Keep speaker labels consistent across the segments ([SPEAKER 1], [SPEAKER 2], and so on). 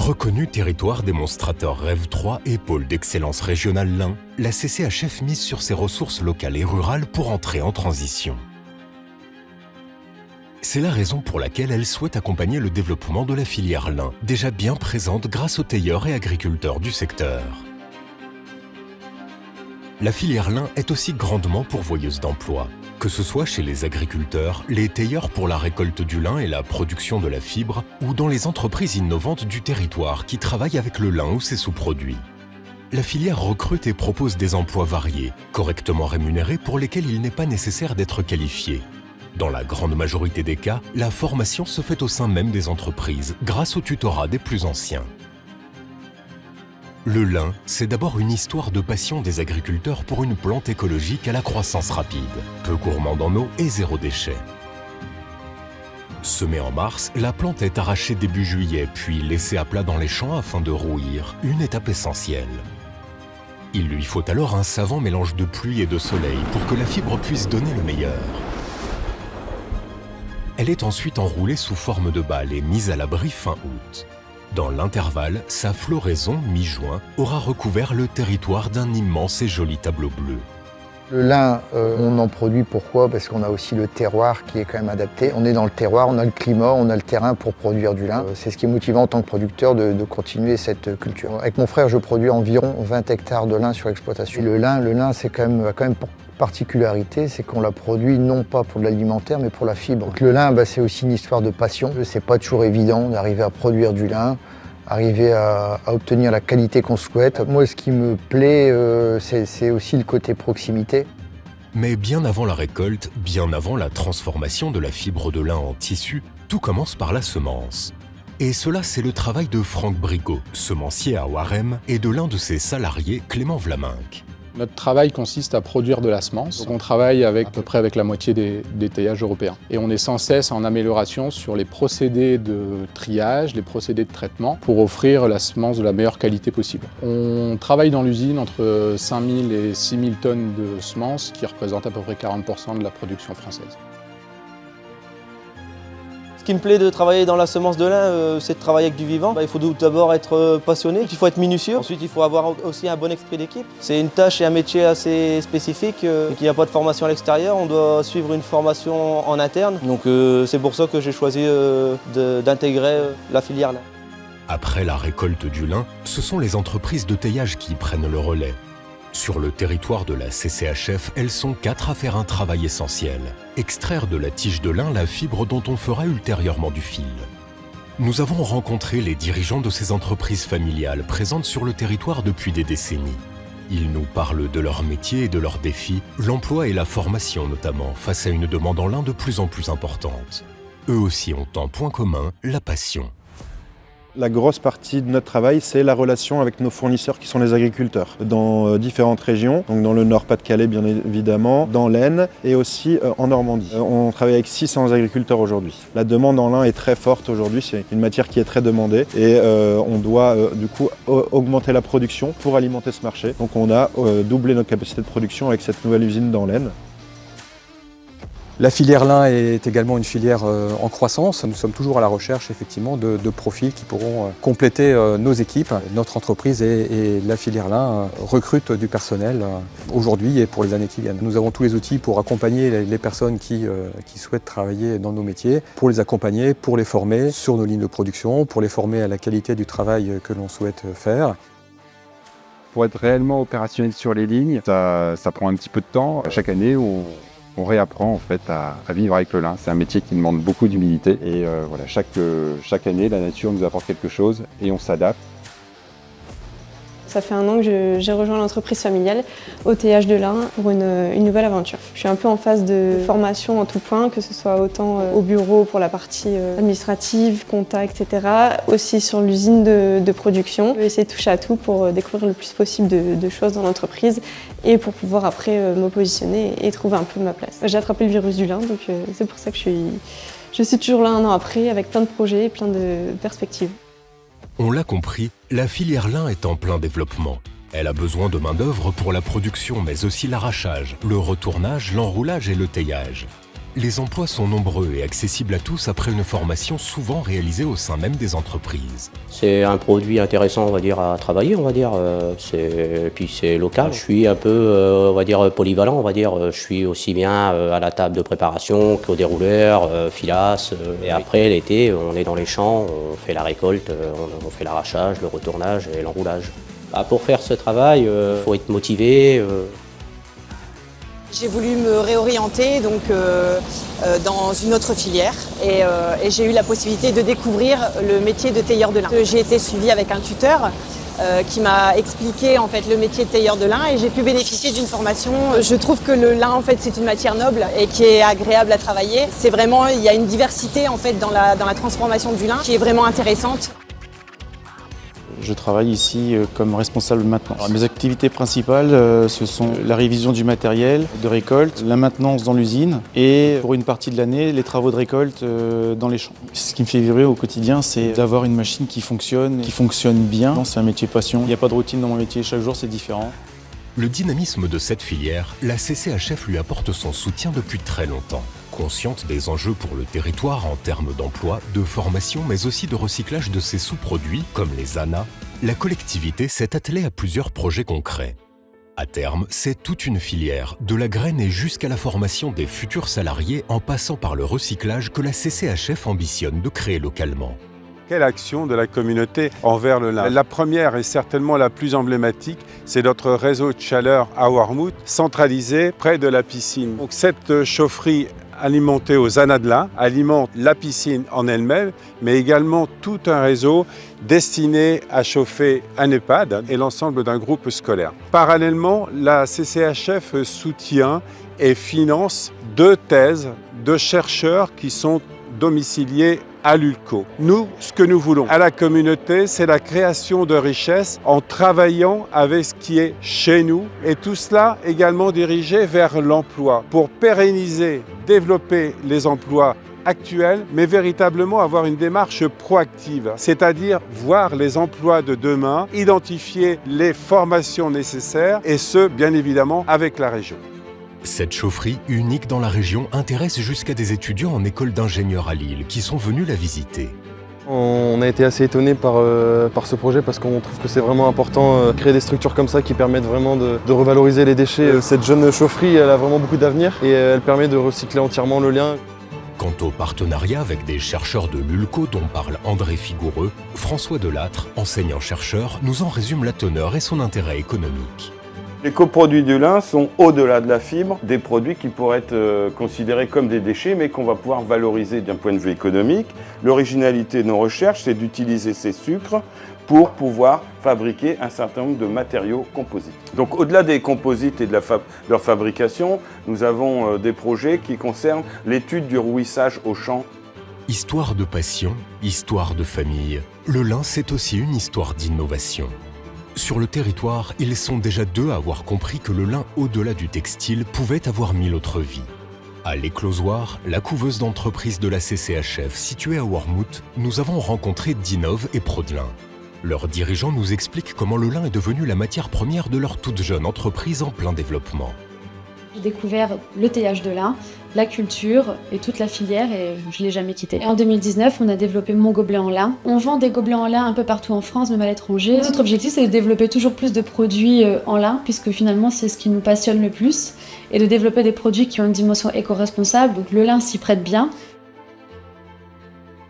[SPEAKER 1] Reconnu territoire démonstrateur Rêve 3 et pôle d'excellence régionale lin, la CCHF mise sur ses ressources locales et rurales pour entrer en transition. C'est la raison pour laquelle elle souhaite accompagner le développement de la filière lin, déjà bien présente grâce aux tailleurs et agriculteurs du secteur. La filière lin est aussi grandement pourvoyeuse d'emplois, que ce soit chez les agriculteurs, les tailleurs pour la récolte du lin et la production de la fibre, ou dans les entreprises innovantes du territoire qui travaillent avec le lin ou ses sous-produits. La filière recrute et propose des emplois variés, correctement rémunérés pour lesquels il n'est pas nécessaire d'être qualifié. Dans la grande majorité des cas, la formation se fait au sein même des entreprises, grâce au tutorat des plus anciens. Le lin, c'est d'abord une histoire de passion des agriculteurs pour une plante écologique à la croissance rapide, peu gourmande en eau et zéro déchet. Semée en mars, la plante est arrachée début juillet, puis laissée à plat dans les champs afin de rouillir, une étape essentielle. Il lui faut alors un savant mélange de pluie et de soleil pour que la fibre puisse donner le meilleur. Elle est ensuite enroulée sous forme de balle et mise à l'abri fin août. Dans l'intervalle, sa floraison, mi-juin, aura recouvert le territoire d'un immense et joli tableau bleu.
[SPEAKER 2] Le lin, on en produit pourquoi? Parce qu'on a aussi le terroir qui est quand même adapté. On est dans le terroir, on a le climat, on a le terrain pour produire du lin. C'est ce qui est motivant en tant que producteur de continuer cette culture. Avec mon frère, je produis environ 20 hectares de lin sur exploitation. Le lin c'est quand même pour particularité, c'est qu'on l'a produit non pas pour de l'alimentaire, mais pour la fibre. Donc le lin, c'est aussi une histoire de passion. C'est pas toujours évident d'arriver à produire du lin, arriver à obtenir la qualité qu'on souhaite. Moi, ce qui me plaît, c'est aussi le côté proximité.
[SPEAKER 1] Mais bien avant la récolte, bien avant la transformation de la fibre de lin en tissu, tout commence par la semence. Et cela, c'est le travail de Franck Brigaud, semencier à Warem, et de l'un de ses salariés, Clément Vlaminck.
[SPEAKER 3] Notre travail consiste à produire de la semence. Donc on travaille à peu près avec la moitié des taillages européens. Et on est sans cesse en amélioration sur les procédés de triage, les procédés de traitement pour offrir la semence de la meilleure qualité possible. On travaille dans l'usine entre 5000 et 6000 tonnes de semences qui représentent à peu près 40% de la production française.
[SPEAKER 4] Ce qui me plaît de travailler dans la semence de lin, c'est de travailler avec du vivant. Il faut d'abord être passionné, il faut être minutieux. Ensuite, il faut avoir aussi un bon esprit d'équipe. C'est une tâche et un métier assez spécifique, il n'y a pas de formation à l'extérieur. On doit suivre une formation en interne. Donc c'est pour ça que j'ai choisi d'intégrer la filière lin.
[SPEAKER 1] Après la récolte du lin, ce sont les entreprises de taillage qui prennent le relais. Sur le territoire de la CCHF, elles sont 4 à faire un travail essentiel. Extraire de la tige de lin la fibre dont on fera ultérieurement du fil. Nous avons rencontré les dirigeants de ces entreprises familiales présentes sur le territoire depuis des décennies. Ils nous parlent de leur métier et de leurs défis, l'emploi et la formation notamment, face à une demande en lin de plus en plus importante. Eux aussi ont en point commun la passion.
[SPEAKER 5] La grosse partie de notre travail, c'est la relation avec nos fournisseurs qui sont les agriculteurs dans différentes régions, donc dans le Nord Pas-de-Calais bien évidemment, dans l'Aisne et aussi en Normandie. On travaille avec 600 agriculteurs aujourd'hui. La demande en lin est très forte aujourd'hui, c'est une matière qui est très demandée et on doit du coup augmenter la production pour alimenter ce marché. Donc on a doublé notre capacité de production avec cette nouvelle usine dans l'Aisne.
[SPEAKER 6] La filière lin est également une filière en croissance. Nous sommes toujours à la recherche effectivement de profils qui pourront compléter nos équipes. Notre entreprise et la filière lin recrutent du personnel aujourd'hui et pour les années qui viennent. Nous avons tous les outils pour accompagner les personnes qui souhaitent travailler dans nos métiers, pour les accompagner, pour les former sur nos lignes de production, pour les former à la qualité du travail que l'on souhaite faire.
[SPEAKER 7] Pour être réellement opérationnel sur les lignes, ça prend un petit peu de temps. Chaque année, on réapprend en fait à vivre avec le lin. C'est un métier qui demande beaucoup d'humilité et voilà, chaque année, la nature nous apporte quelque chose et on s'adapte.
[SPEAKER 8] Ça fait 1 an que j'ai rejoint l'entreprise familiale au taillage de lin pour une nouvelle aventure. Je suis un peu en phase de formation en tout point, que ce soit autant au bureau pour la partie administrative, compta, etc. Aussi sur l'usine de production. Je vais essayer de toucher à tout pour découvrir le plus possible de choses dans l'entreprise et pour pouvoir après me positionner et trouver un peu ma place. J'ai attrapé le virus du lin, donc c'est pour ça que je suis toujours là 1 an après avec plein de projets et plein de perspectives.
[SPEAKER 1] On l'a compris, la filière lin est en plein développement. Elle a besoin de main-d'œuvre pour la production, mais aussi l'arrachage, le retournage, l'enroulage et le taillage. les emplois sont nombreux et accessibles à tous après une formation souvent réalisée au sein même des entreprises.
[SPEAKER 9] C'est un produit intéressant, on va dire, à travailler, on va dire. Puis c'est local. Je suis un peu, on va dire, polyvalent, on va dire. Je suis aussi bien à la table de préparation qu'au dérouleur, filasse. Et après, l'été, on est dans les champs, on fait la récolte, on fait l'arrachage, le retournage et l'enroulage. Pour faire ce travail, il faut être motivé.
[SPEAKER 10] J'ai voulu me réorienter donc, dans une autre filière et j'ai eu la possibilité de découvrir le métier de tailleur de lin. J'ai été suivie avec un tuteur qui m'a expliqué en fait, le métier de tailleur de lin et j'ai pu bénéficier d'une formation. Je trouve que le lin en fait, c'est une matière noble et qui est agréable à travailler. C'est vraiment, il y a une diversité en fait, dans la transformation du lin qui est vraiment intéressante.
[SPEAKER 11] Je travaille ici comme responsable maintenance. Alors, mes activités principales, ce sont la révision du matériel de récolte, la maintenance dans l'usine et pour une partie de l'année, les travaux de récolte dans les champs. Ce qui me fait vibrer au quotidien, c'est d'avoir une machine qui fonctionne bien. C'est un métier passion. Il n'y a pas de routine dans mon métier, chaque jour c'est différent.
[SPEAKER 1] Le dynamisme de cette filière, la CCHF lui apporte son soutien depuis très longtemps. Consciente des enjeux pour le territoire en termes d'emploi, de formation, mais aussi de recyclage de ses sous-produits, comme les ANA, la collectivité s'est attelée à plusieurs projets concrets. À terme, c'est toute une filière, de la graine et jusqu'à la formation des futurs salariés en passant par le recyclage que la CCHF ambitionne de créer localement.
[SPEAKER 12] Quelle action de la communauté envers le lin? La première et certainement la plus emblématique, c'est notre réseau de chaleur à Wormhout, centralisé près de la piscine. Donc cette chaufferie alimentée aux ANA de lin alimente la piscine en elle-même, mais également tout un réseau destiné à chauffer un EHPAD et l'ensemble d'un groupe scolaire. Parallèlement, la CCHF soutient et finance 2 thèses de chercheurs qui sont domiciliés à l'ULCO. Nous, ce que nous voulons à la communauté, c'est la création de richesses en travaillant avec ce qui est chez nous et tout cela également dirigé vers l'emploi pour pérenniser, développer les emplois actuels, mais véritablement avoir une démarche proactive, c'est-à-dire voir les emplois de demain, identifier les formations nécessaires et ce, bien évidemment, avec la région.
[SPEAKER 1] Cette chaufferie, unique dans la région, intéresse jusqu'à des étudiants en école d'ingénieurs à Lille qui sont venus la visiter.
[SPEAKER 13] On a été assez étonnés par ce projet parce qu'on trouve que c'est vraiment important de créer des structures comme ça qui permettent vraiment de revaloriser les déchets. Cette jeune chaufferie, elle a vraiment beaucoup d'avenir et elle permet de recycler entièrement le lin.
[SPEAKER 1] Quant au partenariat avec des chercheurs de l'ULCO dont parle André Figoureux, François Delattre, enseignant-chercheur, nous en résume la teneur et son intérêt économique.
[SPEAKER 14] Les coproduits du lin sont, au-delà de la fibre, des produits qui pourraient être considérés comme des déchets, mais qu'on va pouvoir valoriser d'un point de vue économique. L'originalité de nos recherches, c'est d'utiliser ces sucres pour pouvoir fabriquer un certain nombre de matériaux composites. Donc au-delà des composites et de leur fabrication, nous avons des projets qui concernent l'étude du rouissage au champ.
[SPEAKER 1] Histoire de passion, histoire de famille, le lin c'est aussi une histoire d'innovation. Sur le territoire, ils sont déjà 2 à avoir compris que le lin, au-delà du textile, pouvait avoir 1000 autres vies. À l'Éclosoir, la couveuse d'entreprise de la CCHF située à Wormhout, nous avons rencontré Dinov et Prodelin. Leurs dirigeants nous expliquent comment le lin est devenu la matière première de leur toute jeune entreprise en plein développement.
[SPEAKER 15] J'ai découvert le taillage de lin, la culture et toute la filière et je ne l'ai jamais quitté. Et en 2019, on a développé mon gobelet en lin. On vend des gobelets en lin un peu partout en France, même à l'étranger. Notre objectif, c'est de développer toujours plus de produits en lin, puisque finalement, c'est ce qui nous passionne le plus, et de développer des produits qui ont une dimension éco-responsable. Donc le lin s'y prête bien.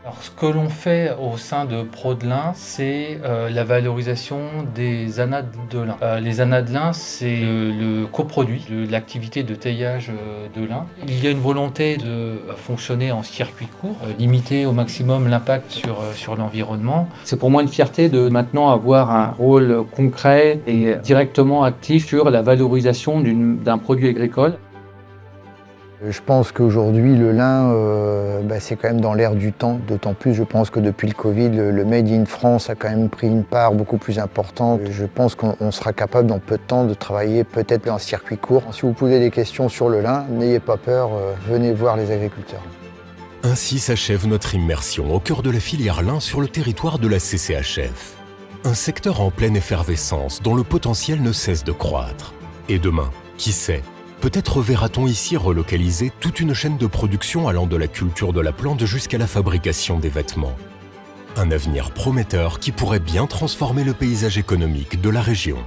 [SPEAKER 16] Alors, ce que l'on fait au sein de Prodelin, c'est la valorisation des ANA de lin. Les ANA de lin, c'est le coproduit de l'activité de taillage de lin. Il y a une volonté de fonctionner en circuit court, limiter au maximum l'impact sur l'environnement. C'est pour moi une fierté de maintenant avoir un rôle concret et directement actif sur la valorisation d'un produit agricole.
[SPEAKER 2] Je pense qu'aujourd'hui, le lin, c'est quand même dans l'air du temps. D'autant plus, je pense que depuis le Covid, le Made in France a quand même pris une part beaucoup plus importante. Je pense qu'on sera capable, dans peu de temps, de travailler peut-être en circuit court. Si vous posez des questions sur le lin, n'ayez pas peur, venez voir les agriculteurs.
[SPEAKER 1] Ainsi s'achève notre immersion au cœur de la filière lin sur le territoire de la CCHF. Un secteur en pleine effervescence dont le potentiel ne cesse de croître. Et demain, qui sait ? Peut-être verra-t-on ici relocaliser toute une chaîne de production allant de la culture de la plante jusqu'à la fabrication des vêtements. Un avenir prometteur qui pourrait bien transformer le paysage économique de la région.